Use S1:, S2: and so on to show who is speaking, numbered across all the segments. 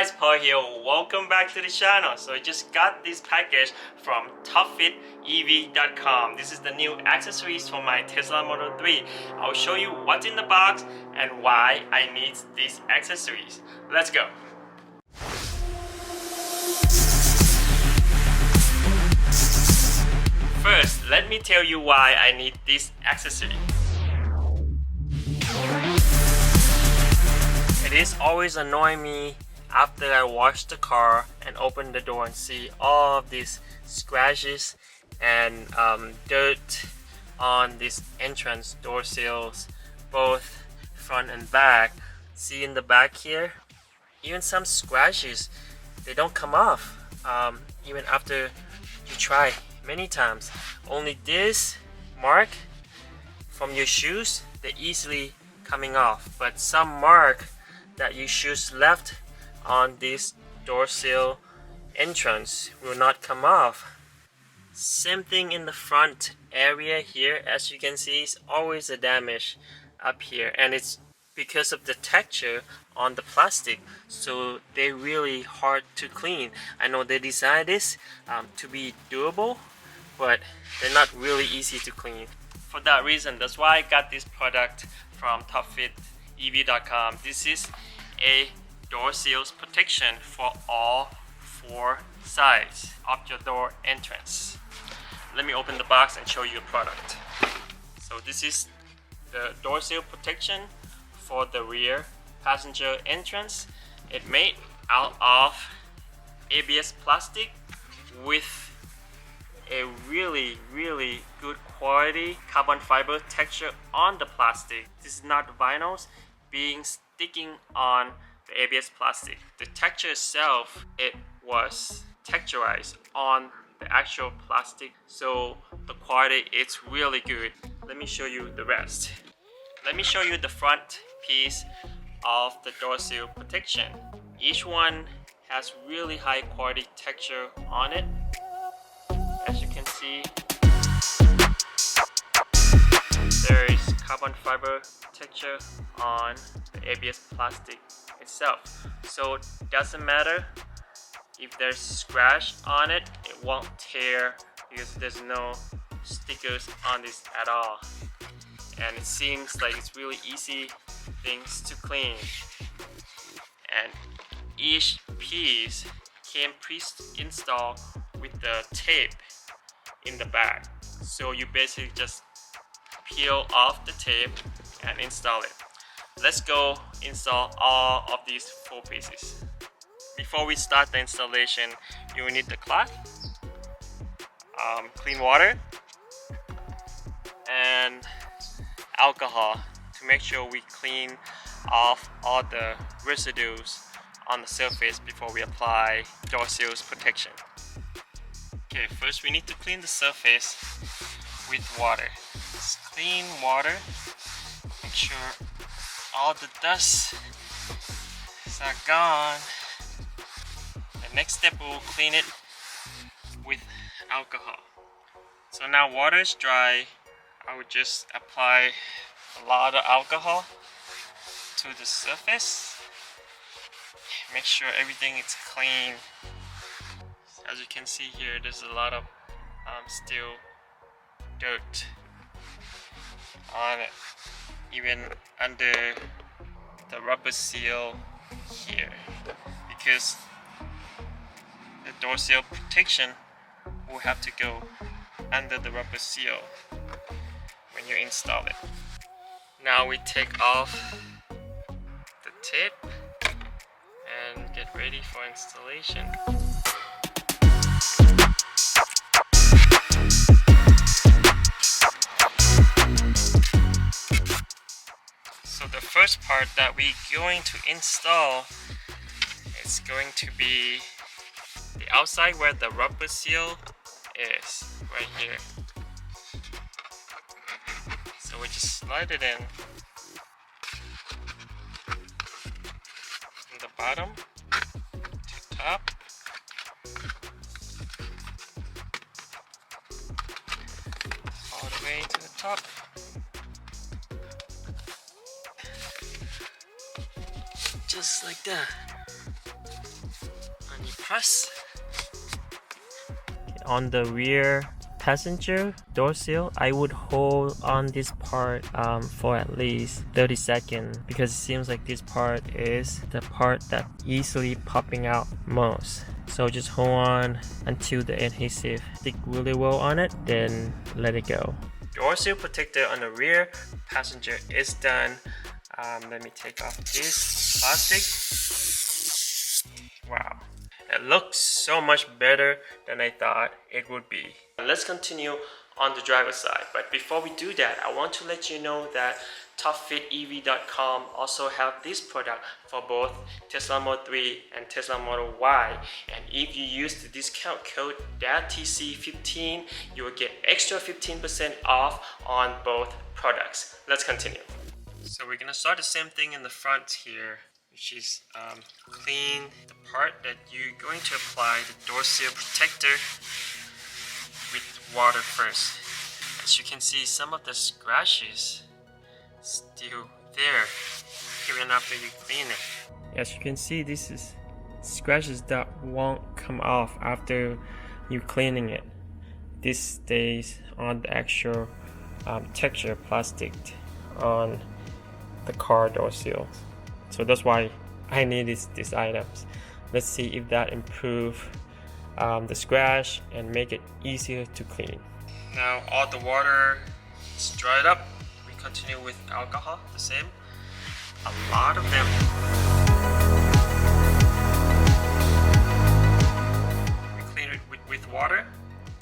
S1: guys, Paul here. Welcome back to the channel. So I just got this package from TopFitEV.com. This is the new accessories for my Tesla Model 3. I'll show you what's in the box and why I need these accessories. Let's go. First, let me tell you why I need this accessory. It is always annoying me after I wash the car and open the door and see all of these scratches and dirt on these entrance door sills, both front and back. See in the back here, even some scratches, they don't come off even after you try many times. Only this mark from your shoes, they're easily coming off, but some mark that your shoes left on this door sill entrance will not come off. Same thing in the front area here. As you can see, it's always a damage up here, and it's because of the texture on the plastic, so they're really hard to clean. I know they designed this to be durable, but they're not really easy to clean. For that reason, that's why I got this product from TopFitEV.com. This is a door seals protection for all four sides of your door entrance. Let me open the box and show you the product. So this is the door seal protection for the rear passenger entrance. It's made out of ABS plastic with a really good quality carbon fiber texture on the plastic. This is not vinyls being sticking on the ABS plastic. The texture itself, it was texturized on the actual plastic, so the quality is really good. Let me show you the rest. Let me show you the front piece of the door seal protection. Each one has really high quality texture on it. As you can see, there is carbon fiber texture on the ABS plastic itself. So it doesn't matter if there's scratch on it, it won't tear because there's no stickers on this at all. And it seems like it's really easy things to clean. And each piece came pre-installed with the tape in the back. So you basically just peel off the tape and install it. Let's go install all of these four pieces. Before we start the installation, you will need the cloth, clean water, and alcohol to make sure we clean off all the residues on the surface before we apply door seals protection. Okay, first we need to clean the surface with water. It's clean water. Make sure all the dust is gone. The next step, we'll clean it with alcohol. So now water is dry. I would just apply a lot of alcohol to the surface. Make sure everything is clean. As you can see here, there's a lot of still dirt on it, even under the rubber seal here, because the door seal protection will have to go under the rubber seal when you install it. Now we take off the tip and get ready for installation. So the first part that we're going to install is going to be the outside where the rubber seal is, right here. So we just slide it in from the bottom to top. All the way to the top. Just like that. press. On the rear passenger door seal, I would hold on this part for at least 30 seconds because it seems like this part is the part that easily popping out most. So just hold on until the adhesive stick really well on it, then let it go. Door seal protector on the rear passenger is done. Let me take off this plastic. Wow. It looks so much better than I thought it would be. Let's continue on the driver's side. But before we do that, I want to let you know that TopFitEV.com also have this product for both Tesla Model 3 and Tesla Model Y. And if you use the discount code TATC15, you will get extra 15% off on both products. Let's continue. So we're gonna start the same thing in the front here, which is clean the part that you're going to apply the door seal protector with water first. As you can see, some of the scratches still there even after you clean it. As you can see, this is scratches that won't come off after you cleaning it. This stays on the actual texture plastic on the car door seal. So that's why I need these items. Let's see if that improve the scratch and make it easier to clean. Now all the water is dried up. We continue with alcohol, the same. A lot of them. We clean it with water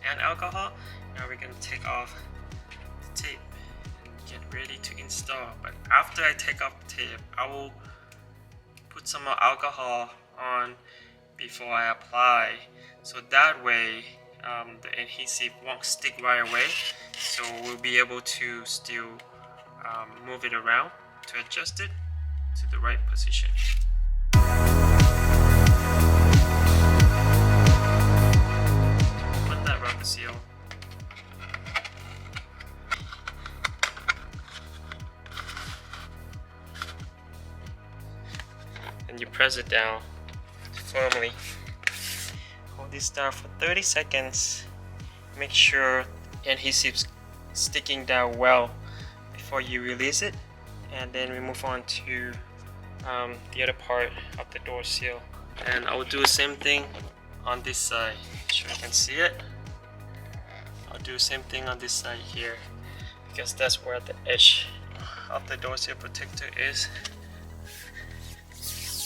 S1: and alcohol. Now we're gonna take off the tape and get ready to install. But after I take off the tape, I will put some more alcohol on before I apply, so that way the adhesive won't stick right away, so we'll be able to still move it around to adjust it to the right position. Open that rubber seal. And you press it down firmly. Hold this down for 30 seconds. Make sure adhesive's sticking down well before you release it. And then we move on to the other part of the door seal. And I will do the same thing on this side. So you can see it. I'll do the same thing on this side here, because that's where the edge of the door seal protector is.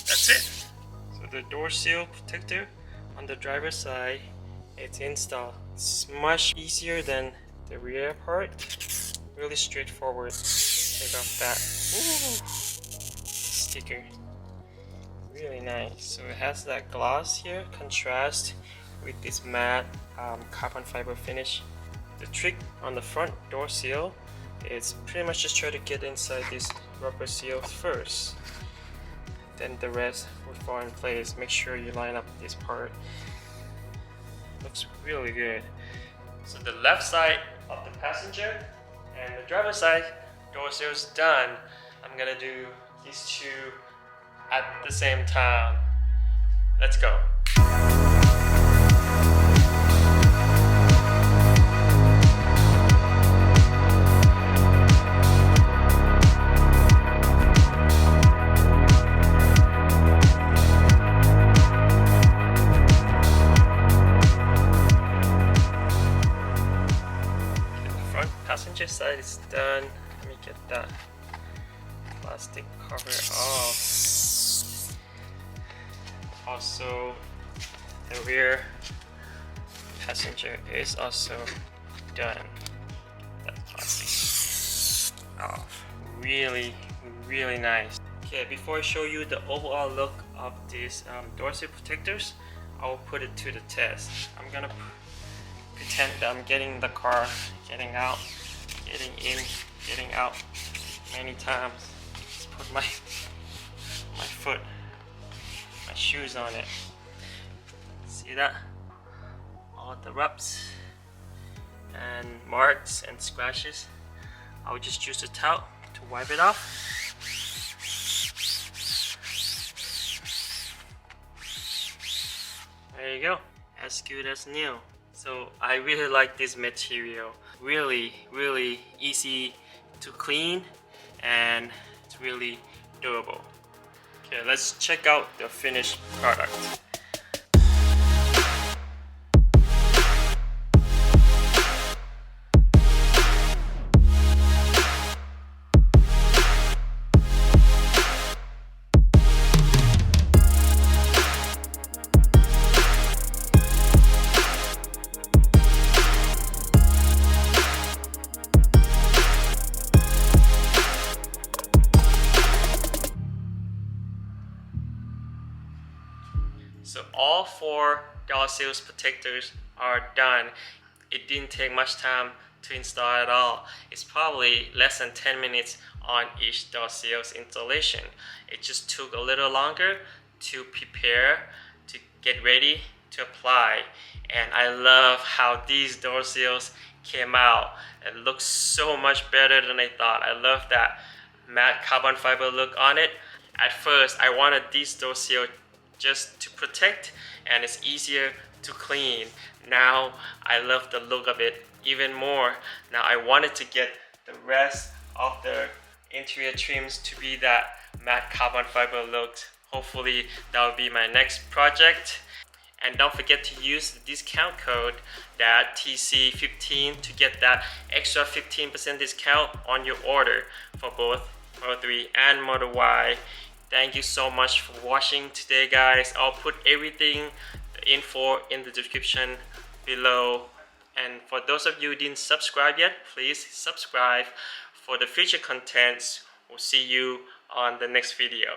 S1: That's it. So the door seal protector on the driver's side, it's installed. It's much easier than the rear part. Really straightforward. Take off that sticker. Really nice. So it has that gloss here, contrast with this matte carbon fiber finish. The trick on the front door seal is pretty much just try to get inside this rubber seal first. Then the rest will fall in place. Make sure you line up this part. Looks really good. So the left side of the passenger and the driver's side door seal is done. I'm gonna do these two at the same time. Let's go. Passenger side is done. Let me get that plastic cover off. Also, the rear passenger is also done. That plastic off. Really, really nice. Okay, before I show you the overall look of these door seal protectors, I will put it to the test. I'm gonna pretend that I'm getting the car, getting out, getting in, getting out many times. Just put my foot, my shoes on it. See that? All the rubs and marks and scratches. I'll just use a towel to wipe it off. There you go, as good as new. So I really like this material. Really easy to clean, and it's really durable. Okay, let's check out the finished product. So all four door seals protectors are done. It didn't take much time to install at all. It's probably less than 10 minutes on each door seals installation. It just took a little longer to prepare, to get ready to apply. And I love how these door seals came out. It looks so much better than I thought. I love that matte carbon fiber look on it. At first, I wanted these door seals just to protect, and it's easier to clean. Now I love the look of it even more. Now I wanted to get the rest of the interior trims to be that matte carbon fiber look. Hopefully that will be my next project. And don't forget to use the discount code that TC15 to get that extra 15% discount on your order for both Model 3 and Model Y. Thank you so much for watching today, guys. I'll put everything, the info, in the description below. And for those of you who didn't subscribe yet, please subscribe for the future contents. We'll see you on the next video.